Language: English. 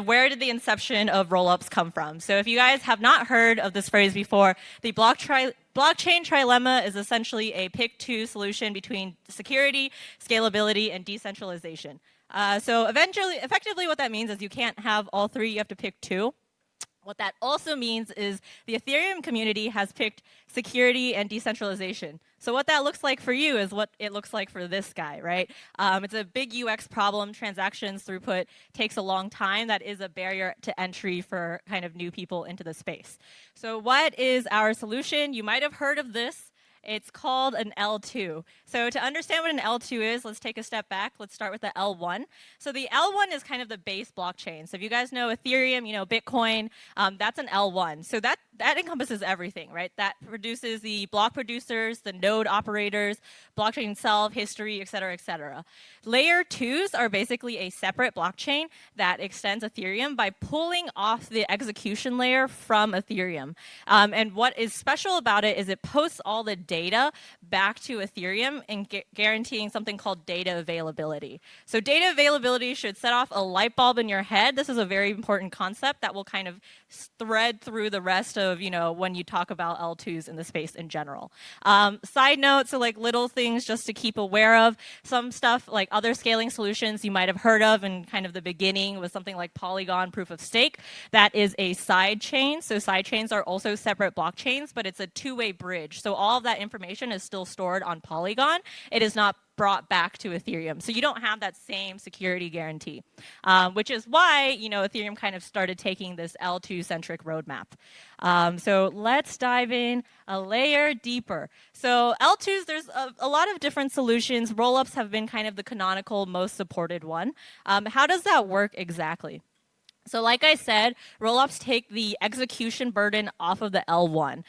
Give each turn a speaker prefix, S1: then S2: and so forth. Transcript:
S1: Where did the inception of rollups come from? So if you guys have not heard of this phrase before, the blockchain trilemma is essentially a pick-two solution between security, scalability, and decentralization. So effectively what that means is you can't have all three, you have to pick two. What that also means is the Ethereum community has picked security and decentralization. So what that looks like for you is what it looks like for this guy, right? It's a big UX problem. Transactions throughput takes a long time. That is a barrier to entry for kind of new people into the space. So what is our solution? You might have heard of this. It's called an L2. So to understand what an L2 is, let's take a step back. Let's start with the L1. So the L1 is kind of the base blockchain. So if you guys know Ethereum, you know Bitcoin, that's an L1. So that encompasses everything, right? That produces the block producers, the node operators, blockchain itself, history, et cetera, et cetera. Layer 2s are basically a separate blockchain that extends Ethereum by pulling off the execution layer from Ethereum. And what is special about it is it posts all the data back to Ethereum and guaranteeing something called data availability. So data availability should set off a light bulb in your head. This is a very important concept that will kind of thread through the rest of, you know, when you talk about L2s in the space in general. Side note, so like little things just to keep aware of, some stuff like other scaling solutions you might have heard of in kind of the beginning was something like Polygon proof of stake. That is a side chain. So side chains are also separate blockchains, but it's a two-way bridge. So all of that information is still stored on Polygon. It is not brought back to Ethereum. So you don't have that same security guarantee, which is why, you know, Ethereum kind of started taking this L2-centric roadmap. So let's dive in a layer deeper. So L2s, there's a lot of different solutions. Rollups have been kind of the canonical, most supported one. How does that work exactly? So like I said, rollups take the execution burden off of the L1.